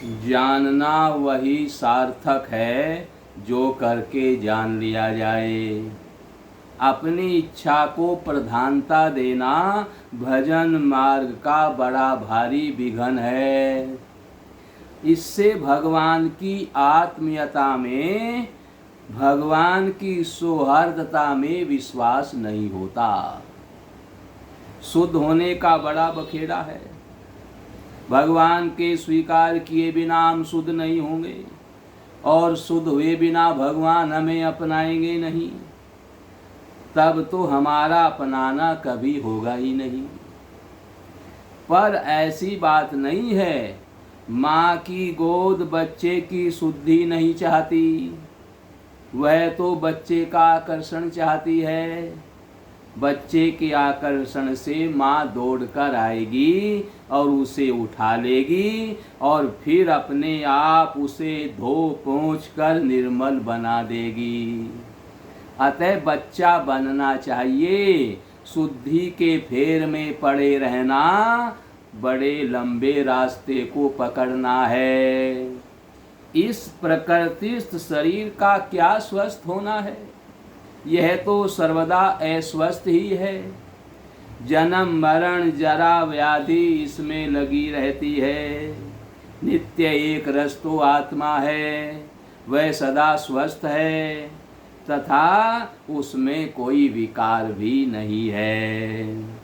जानना वही सार्थक है जो करके जान लिया जाए। अपनी इच्छा को प्रधानता देना भजन मार्ग का बड़ा भारी विघन है। इससे भगवान की आत्मीयता में, भगवान की सौहार्दता में विश्वास नहीं होता। शुद्ध होने का बड़ा बखेड़ा है। भगवान के स्वीकार किए बिना हम शुद्ध नहीं होंगे और शुद्ध हुए बिना भगवान हमें अपनाएंगे नहीं। तब तो हमारा अपनाना कभी होगा ही नहीं। पर ऐसी बात नहीं है, माँ की गोद बच्चे की शुद्धि नहीं चाहती, वह तो बच्चे का आकर्षण चाहती है। बच्चे के आकर्षण से माँ दौड़ कर आएगी और उसे उठा लेगी और फिर अपने आप उसे धो पोंछ कर निर्मल बना देगी। अतः बच्चा बनना चाहिए, शुद्धि के फेर में पड़े रहना बड़े लंबे रास्ते को पकड़ना है। इस प्रकृतिस्थ शरीर का क्या स्वस्थ होना है, यह तो सर्वदा अस्वस्थ ही है। जन्म मरण जरा व्याधि इसमें लगी रहती है। नित्य एक रस तो आत्मा है, वह सदा स्वस्थ है तथा उसमें कोई विकार भी नहीं है।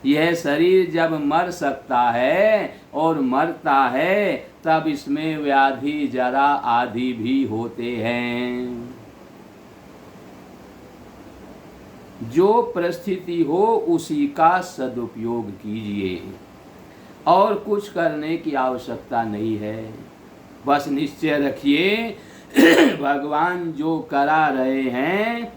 यह शरीर जब मर सकता है और मरता है तब इसमें व्याधि जरा आदि भी होते हैं। जो परिस्थिति हो उसी का सदुपयोग कीजिए और कुछ करने की आवश्यकता नहीं है। बस निश्चय रखिए भगवान जो करा रहे हैं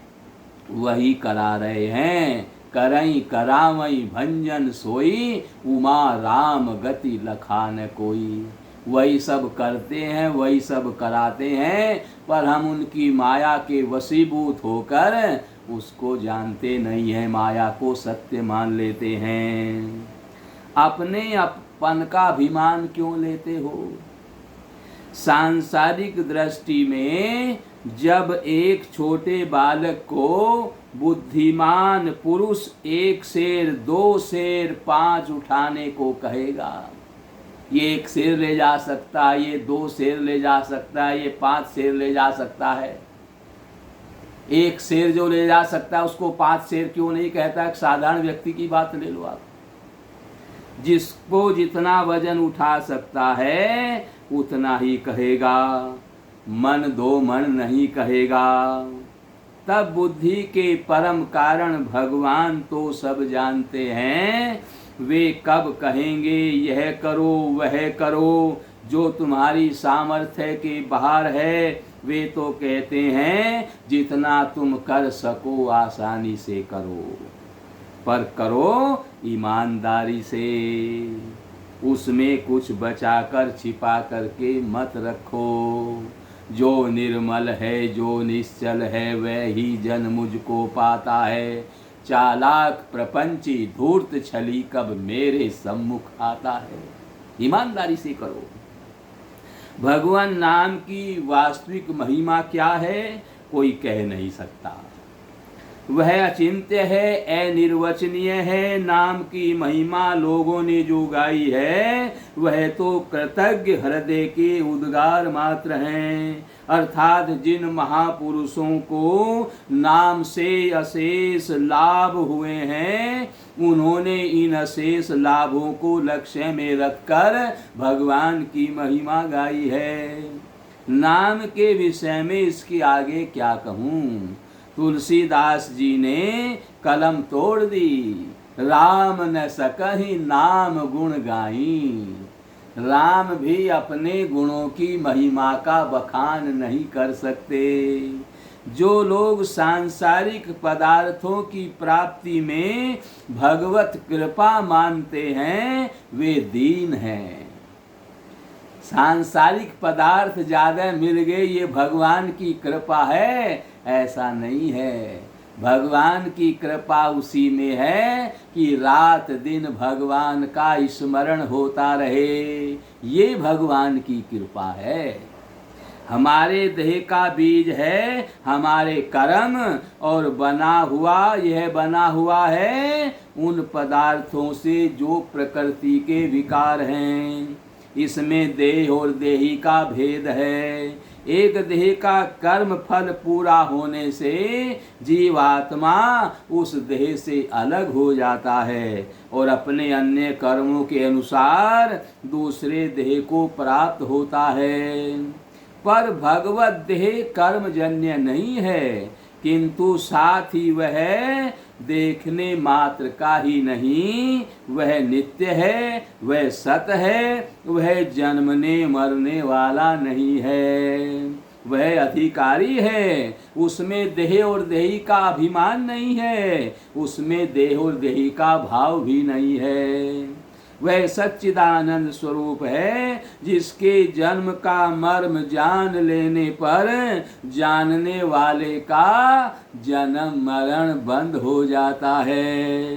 वही करा रहे हैं। करई करावई भंजन सोई, उमा राम गति लखान कोई। वही सब करते हैं, वही सब कराते हैं, पर हम उनकी माया के वशीभूत होकर उसको जानते नहीं हैं, माया को सत्य मान लेते हैं। अपने अपन का अभिमान क्यों लेते हो? सांसारिक दृष्टि में जब एक छोटे बालक को बुद्धिमान पुरुष 1 शेर 2 शेर 5 उठाने को कहेगा, ये 1 शेर ले जा सकता है, ये 2 शेर ले जा सकता है, ये 5 शेर ले जा सकता है। 1 शेर जो ले जा सकता है उसको 5 शेर क्यों नहीं कहता? एक साधारण व्यक्ति की बात ले लो आप, जिसको जितना वजन उठा सकता है उतना ही कहेगा, मन 2 मन नहीं कहेगा। तब बुद्धि के परम कारण भगवान तो सब जानते हैं, वे कब कहेंगे यह करो वह करो, जो तुम्हारी सामर्थ्य के बाहर है वे तो कहते हैं जितना तुम कर सको आसानी से करो, पर करो ईमानदारी से। उसमें कुछ बचाकर छिपा करके मत रखो। जो निर्मल है, जो निश्चल है, वह ही जन मुझको पाता है। चालाक प्रपंची धूर्त छली कब मेरे सम्मुख आता है। ईमानदारी से करो। भगवान नाम की वास्तविक महिमा क्या है कोई कह नहीं सकता। वह अचिंत्य है, अनिर्वचनीय है। नाम की महिमा लोगों ने जो गाई है वह तो कृतज्ञ हृदय के उद्गार मात्र हैं। अर्थात जिन महापुरुषों को नाम से अशेष लाभ हुए हैं उन्होंने इन अशेष लाभों को लक्ष्य में रखकर भगवान की महिमा गाई है। नाम के विषय में इसके आगे क्या कहूँ। तुलसीदास जी ने कलम तोड़ दी, राम न सकहि नाम गुण गाई। राम भी अपने गुणों की महिमा का बखान नहीं कर सकते। जो लोग सांसारिक पदार्थों की प्राप्ति में भगवत कृपा मानते हैं वे दीन हैं। सांसारिक पदार्थ ज्यादा मिल गए ये भगवान की कृपा है, ऐसा नहीं है। भगवान की कृपा उसी में है कि रात दिन भगवान का स्मरण होता रहे। ये भगवान की कृपा है। हमारे देह का बीज है हमारे कर्म, और यह बना हुआ है उन पदार्थों से जो प्रकृति के विकार हैं। इसमें देह और देही का भेद है। एक देह का कर्म फल पूरा होने से जीवात्मा उस देह से अलग हो जाता है और अपने अन्य कर्मों के अनुसार दूसरे देह को प्राप्त होता है। पर भगवत देह कर्मजन्य नहीं है, किंतु साथ ही वह देखने मात्र का ही नहीं, वह नित्य है, वह सत है, वह जन्मने मरने वाला नहीं है, वह अधिकारी है। उसमें देह और देही का अभिमान नहीं है, उसमें देह और देही का भाव भी नहीं है। वह सच्चिदानंद स्वरूप है जिसके जन्म का मर्म जान लेने पर जानने वाले का जन्म मरण बंद हो जाता है।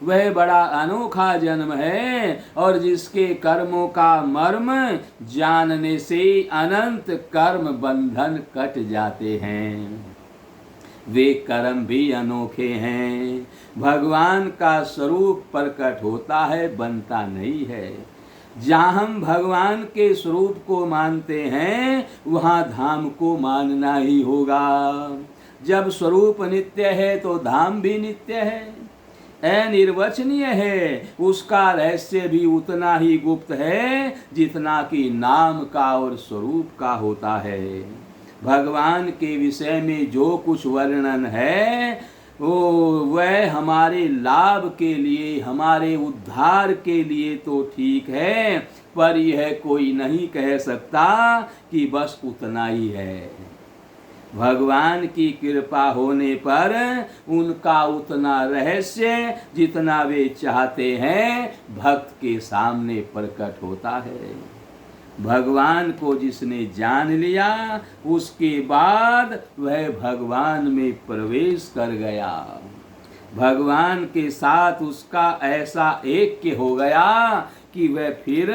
वह बड़ा अनोखा जन्म है और जिसके कर्मों का मर्म जानने से अनंत कर्म बंधन कट जाते हैं। वे कर्म भी अनोखे हैं। भगवान का स्वरूप प्रकट होता है, बनता नहीं है। जहाँ हम भगवान के स्वरूप को मानते हैं वहाँ धाम को मानना ही होगा। जब स्वरूप नित्य है तो धाम भी नित्य है, अनिर्वचनीय है। उसका रहस्य भी उतना ही गुप्त है जितना कि नाम का और स्वरूप का होता है। भगवान के विषय में जो कुछ वर्णन है वह हमारे लाभ के लिए, हमारे उद्धार के लिए तो ठीक है, पर यह कोई नहीं कह सकता कि बस उतना ही है। भगवान की कृपा होने पर उनका उतना रहस्य जितना वे चाहते हैं भक्त के सामने प्रकट होता है। भगवान को जिसने जान लिया उसके बाद वह भगवान में प्रवेश कर गया। भगवान के साथ उसका ऐसा ऐक्य हो गया कि वह फिर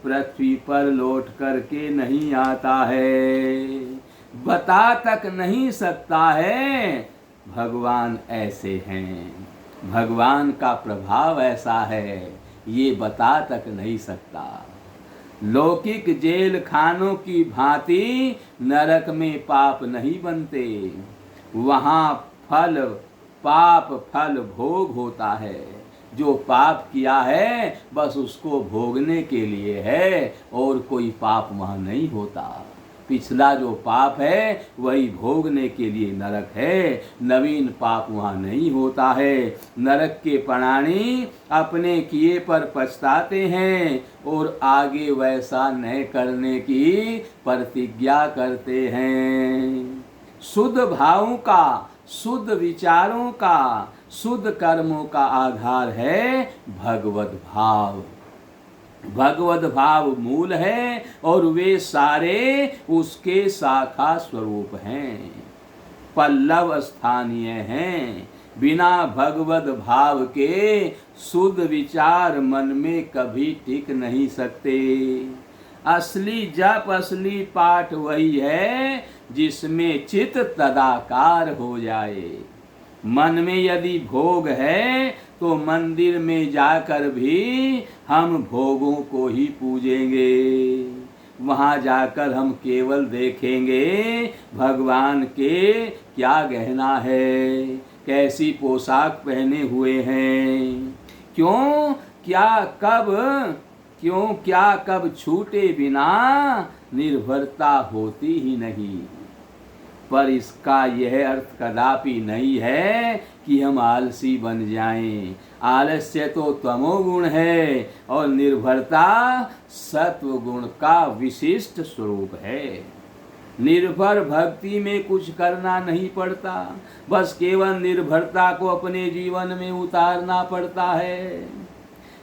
पृथ्वी पर लौट करके नहीं आता है, बता तक नहीं सकता है। भगवान ऐसे हैं, भगवान का प्रभाव ऐसा है, ये बता तक नहीं सकता। लौकिक जेल खानों की भांति नरक में पाप नहीं बनते। वहाँ पाप फल भोग होता है। जो पाप किया है बस उसको भोगने के लिए है और कोई पाप वहाँ नहीं होता। पिछला जो पाप है वही भोगने के लिए नरक है, नवीन पाप वहाँ नहीं होता है। नरक के प्राणी अपने किए पर पछताते हैं और आगे वैसा न करने की प्रतिज्ञा करते हैं। शुद्ध भावों का, शुद्ध विचारों का, शुद्ध कर्मों का आधार है भगवत भाव। भगवत भाव मूल है और वे सारे उसके शाखा स्वरूप हैं, पल्लव स्थानीय हैं। बिना भगवत भाव के शुद्ध विचार मन में कभी टिक नहीं सकते। असली जप, असली पाठ वही है जिसमें चित्त तदाकार हो जाए। मन में यदि भोग है तो मंदिर में जाकर भी हम भोगों को ही पूजेंगे। वहाँ जाकर हम केवल देखेंगे भगवान के क्या गहना है, कैसी पोशाक पहने हुए हैं, क्या कब छूटे बिना निर्भरता होती ही नहीं। पर इसका यह अर्थ कदापि नहीं है कि हम आलसी बन जाएं। आलस्य तो तमोगुण है और निर्भरता सत्व गुण का विशिष्ट स्वरूप है। निर्भर भक्ति में कुछ करना नहीं पड़ता, बस केवल निर्भरता को अपने जीवन में उतारना पड़ता है।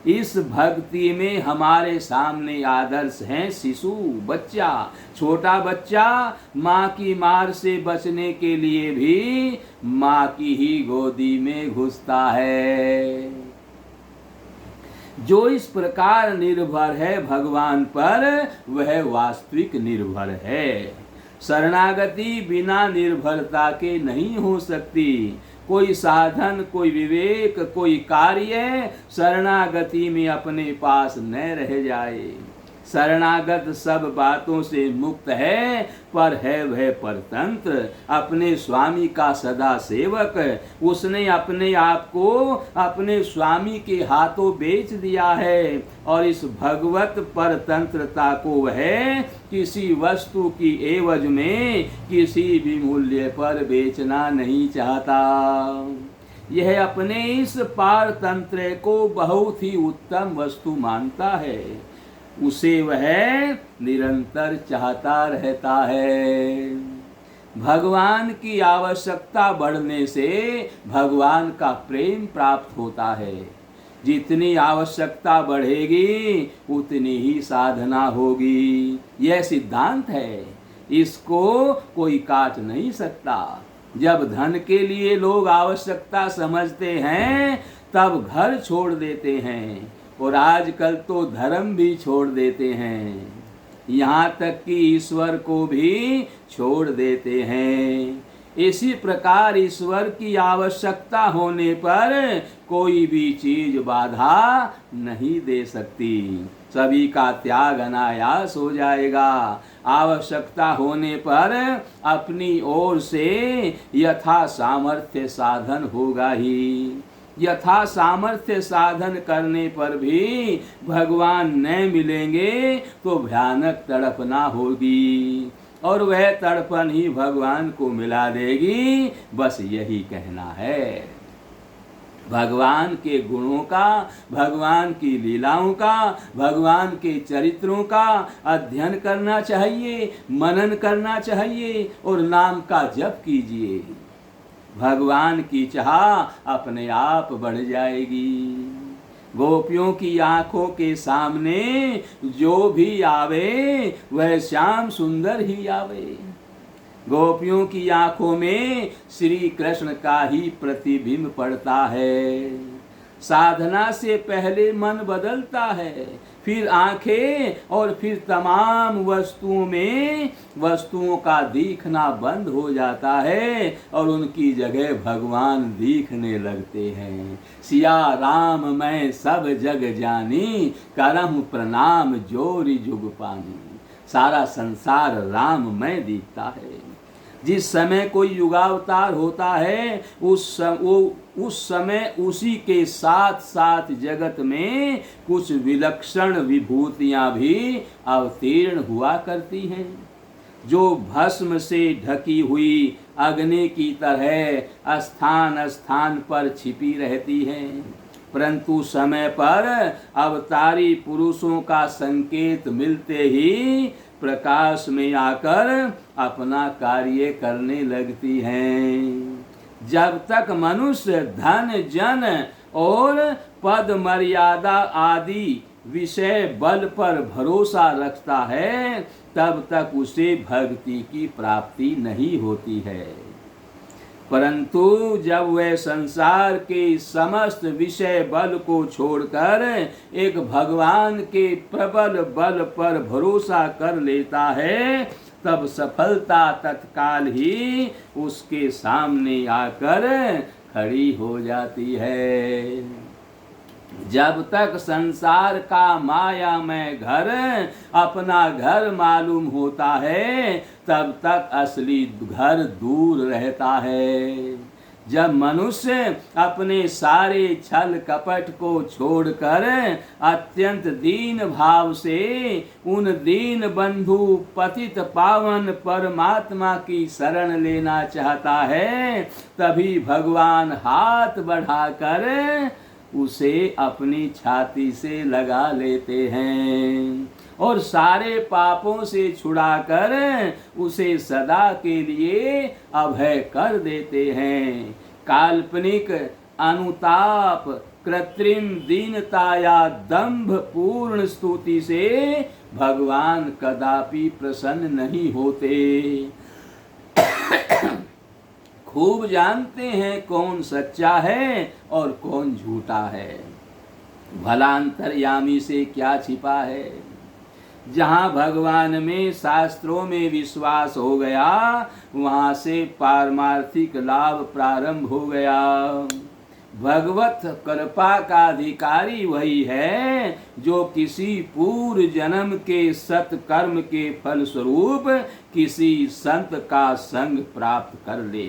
इस भक्ति में हमारे सामने आदर्श हैं शिशु, बच्चा, छोटा बच्चा माँ की मार से बचने के लिए भी माँ की ही गोदी में घुसता है। जो इस प्रकार निर्भर है भगवान पर, वह वास्तविक निर्भर है। शरणागति बिना निर्भरता के नहीं हो सकती। कोई साधन, कोई विवेक, कोई कार्य शरणागति में अपने पास न रह जाए। शरणागत सब बातों से मुक्त है, पर है वह परतंत्र, अपने स्वामी का सदा सेवक। उसने अपने आप को अपने स्वामी के हाथों बेच दिया है और इस भगवत परतंत्रता को वह किसी वस्तु की एवज में किसी भी मूल्य पर बेचना नहीं चाहता। यह अपने इस पारतंत्र को बहुत ही उत्तम वस्तु मानता है। उसे वह निरंतर चाहता रहता है। भगवान की आवश्यकता बढ़ने से भगवान का प्रेम प्राप्त होता है। जितनी आवश्यकता बढ़ेगी उतनी ही साधना होगी। यह सिद्धांत है, इसको कोई काट नहीं सकता। जब धन के लिए लोग आवश्यकता समझते हैं तब घर छोड़ देते हैं, और आजकल तो धर्म भी छोड़ देते हैं, यहाँ तक कि ईश्वर को भी छोड़ देते हैं। इसी प्रकार ईश्वर की आवश्यकता होने पर कोई भी चीज बाधा नहीं दे सकती। सभी का त्याग अनायास हो जाएगा। आवश्यकता होने पर अपनी ओर से यथा सामर्थ्य साधन होगा ही। यथा सामर्थ्य साधन करने पर भी भगवान न मिलेंगे तो भयानक तड़पना होगी, और वह तड़पन ही भगवान को मिला देगी। बस यही कहना है। भगवान के गुणों का, भगवान की लीलाओं का, भगवान के चरित्रों का अध्ययन करना चाहिए, मनन करना चाहिए और नाम का जप कीजिए। भगवान की चाह अपने आप बढ़ जाएगी। गोपियों की आंखों के सामने जो भी आवे वह श्याम सुंदर ही आवे। गोपियों की आंखों में श्री कृष्ण का ही प्रतिबिंब पड़ता है। साधना से पहले मन बदलता है, फिर आंखें और फिर तमाम वस्तुओं में वस्तुओं का दिखना बंद हो जाता है और उनकी जगह भगवान दिखने लगते हैं। सिया राम मैं सब जग जानी, करम प्रणाम जोरी जुग पानी। सारा संसार राम में दिखता है। जिस समय कोई युगावतार होता है उस समय उसी के साथ साथ जगत में कुछ विलक्षण विभूतियां भी अवतीर्ण हुआ करती हैं, जो भस्म से ढकी हुई अग्नि की तरह स्थान स्थान पर छिपी रहती हैं। परंतु समय पर अवतारी पुरुषों का संकेत मिलते ही प्रकाश में आकर अपना कार्य करने लगती हैं। जब तक मनुष्य धन, जन और पद मर्यादा आदि विषय बल पर भरोसा रखता है, तब तक उसे भक्ति की प्राप्ति नहीं होती है। परंतु जब वह संसार के समस्त विषय बल को छोड़कर एक भगवान के प्रबल बल पर भरोसा कर लेता है, तब सफलता तत्काल ही उसके सामने आकर खड़ी हो जाती है। जब तक संसार का मायामय घर अपना घर मालूम होता है, तब तक असली घर दूर रहता है। जब मनुष्य अपने सारे छल कपट को छोड़कर अत्यंत दीन भाव से उन दीन बंधु पतित पावन परमात्मा की शरण लेना चाहता है, तभी भगवान हाथ बढ़ाकर उसे अपनी छाती से लगा लेते हैं और सारे पापों से छुड़ाकर उसे सदा के लिए अभय कर देते हैं। काल्पनिक अनुताप कृत्रिम दीनता या दंभ पूर्ण स्तुति से भगवान कदापि प्रसन्न नहीं होते। खूब जानते हैं कौन सच्चा है और कौन झूठा है। भला अंतर्यामी से क्या छिपा है। जहाँ भगवान में शास्त्रों में विश्वास हो गया, वहाँ से पारमार्थिक लाभ प्रारंभ हो गया। भगवत कृपा का अधिकारी वही है जो किसी पूर्व जन्म के सत्कर्म के फलस्वरूप किसी संत का संग प्राप्त कर ले।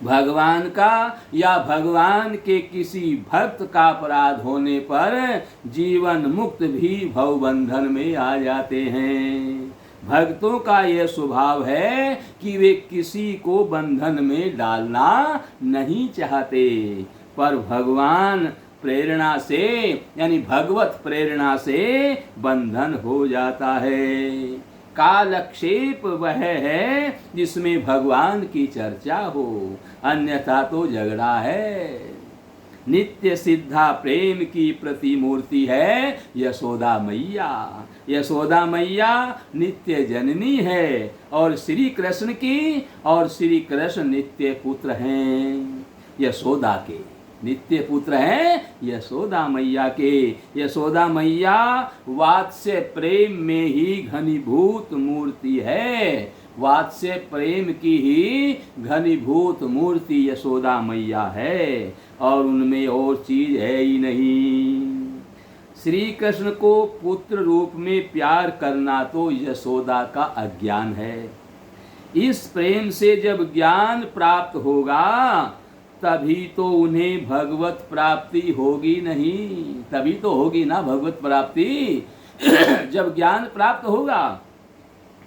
भगवान का या भगवान के किसी भक्त का अपराध होने पर जीवन मुक्त भी भवबंधन में आ जाते हैं। भक्तों का यह स्वभाव है कि वे किसी को बंधन में डालना नहीं चाहते, पर भगवान प्रेरणा से यानी भगवत प्रेरणा से बंधन हो जाता है। कालक्षेप वह है जिसमें भगवान की चर्चा हो, अन्यथा तो झगड़ा है। नित्य सिद्धा प्रेम की प्रतिमूर्ति है यशोदा मैया। यशोदा मैया नित्य जननी है और श्री कृष्ण की, और श्री कृष्ण नित्य पुत्र हैं यशोदा के। नित्य पुत्र हैं यशोदा मैया के। यशोदा मैया वात्स्य प्रेम में ही घनीभूत मूर्ति है। वात्स्य प्रेम की ही घनीभूत मूर्ति यशोदा मैया है, और उनमें और चीज है ही नहीं। श्री कृष्ण को पुत्र रूप में प्यार करना तो यशोदा का अज्ञान है। इस प्रेम से जब ज्ञान प्राप्त होगा तभी तो उन्हें भगवत प्राप्ति होगी नहीं। तभी तो होगी ना भगवत प्राप्ति जब ज्ञान प्राप्त होगा।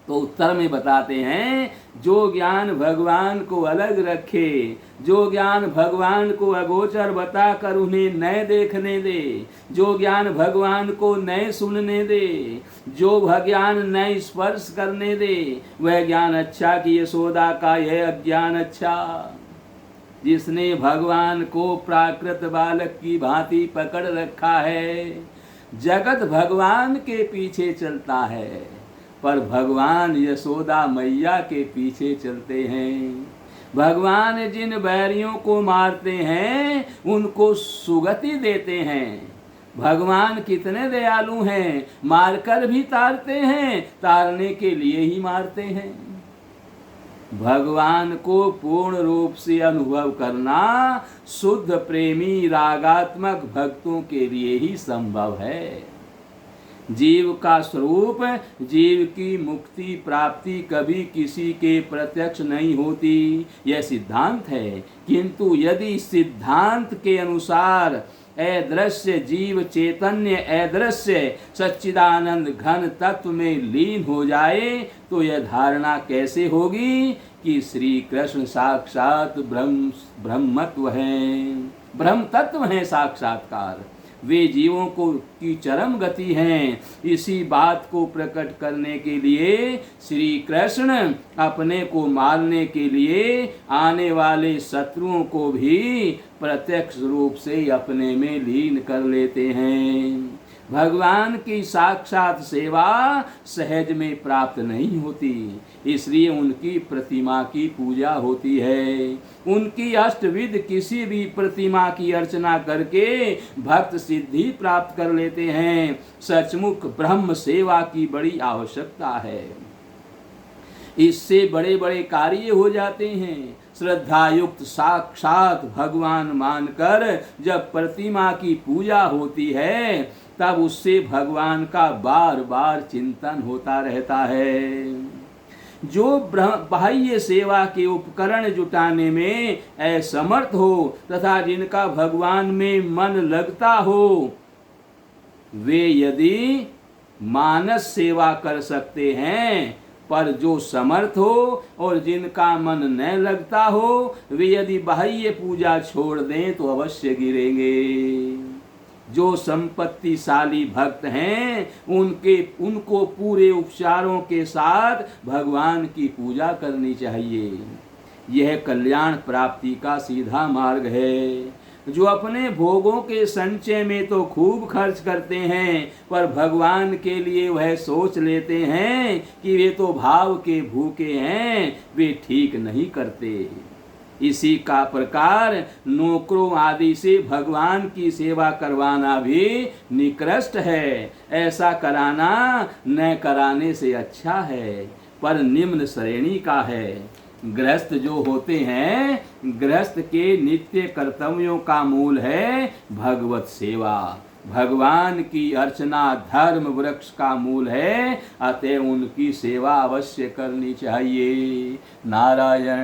तो उत्तर में बताते हैं, जो ज्ञान भगवान को अलग रखे, जो ज्ञान भगवान को अगोचर बताकर उन्हें नए देखने दे, जो ज्ञान भगवान को नए सुनने दे, जो ज्ञान नए स्पर्श करने दे, वह ज्ञान अच्छा कि यशोदा का यह अज्ञान अच्छा। जिसने भगवान को प्राकृत बालक की भांति पकड़ रखा है, जगत भगवान के पीछे चलता है, पर भगवान यशोदा मैया के पीछे चलते हैं। भगवान जिन बैरियों को मारते हैं उनको सुगति देते हैं। भगवान कितने दयालु हैं, मारकर भी तारते हैं, तारने के लिए ही मारते हैं। भगवान को पूर्ण रूप से अनुभव करना शुद्ध प्रेमी रागात्मक भक्तों के लिए ही संभव है। जीव का स्वरूप, जीव की मुक्ति प्राप्ति कभी किसी के प्रत्यक्ष नहीं होती, यह सिद्धांत है। किंतु यदि सिद्धांत के अनुसार अदृश्य जीव चैतन्य अदृश्य सच्चिदानंद घन तत्व में लीन हो जाए तो यह धारणा कैसे होगी कि श्री कृष्ण साक्षात ब्रह्मत्व हैं, ब्रह्म तत्व हैं साक्षात्कार। वे जीवों को की चरम गति हैं। इसी बात को प्रकट करने के लिए श्री कृष्ण अपने को मारने के लिए आने वाले शत्रुओं को भी प्रत्यक्ष रूप से अपने में लीन कर लेते हैं। भगवान की साक्षात सेवा सहज में प्राप्त नहीं होती, इसलिए उनकी प्रतिमा की पूजा होती है। उनकी अष्टविध किसी भी प्रतिमा की अर्चना करके भक्त सिद्धि प्राप्त कर लेते हैं। सचमुच ब्रह्म सेवा की बड़ी आवश्यकता है, इससे बड़े बड़े कार्य हो जाते हैं। श्रद्धा युक्त साक्षात भगवान मानकर जब प्रतिमा की पूजा होती है तब उससे भगवान का बार बार चिंतन होता रहता है। जो बाह्य सेवा के उपकरण जुटाने में असमर्थ हो तथा जिनका भगवान में मन लगता हो, वे यदि मानस सेवा कर सकते हैं, पर जो समर्थ हो और जिनका मन न लगता हो, वे यदि बाह्य पूजा छोड़ दें तो अवश्य गिरेंगे। जो संपत्तिशाली भक्त हैं उनको पूरे उपचारों के साथ भगवान की पूजा करनी चाहिए। यह कल्याण प्राप्ति का सीधा मार्ग है। जो अपने भोगों के संचय में तो खूब खर्च करते हैं, पर भगवान के लिए वह सोच लेते हैं कि वे तो भाव के भूखे हैं, वे ठीक नहीं करते। इसी का प्रकार नौकरों आदि से भगवान की सेवा करवाना भी निकृष्ट है। ऐसा कराना न कराने से अच्छा है, पर निम्न श्रेणी का है। गृहस्थ जो होते हैं, गृहस्थ के नित्य कर्तव्यों का मूल है भगवत सेवा। भगवान की अर्चना धर्म वृक्ष का मूल है, अतः उनकी सेवा अवश्य करनी चाहिए। नारायण।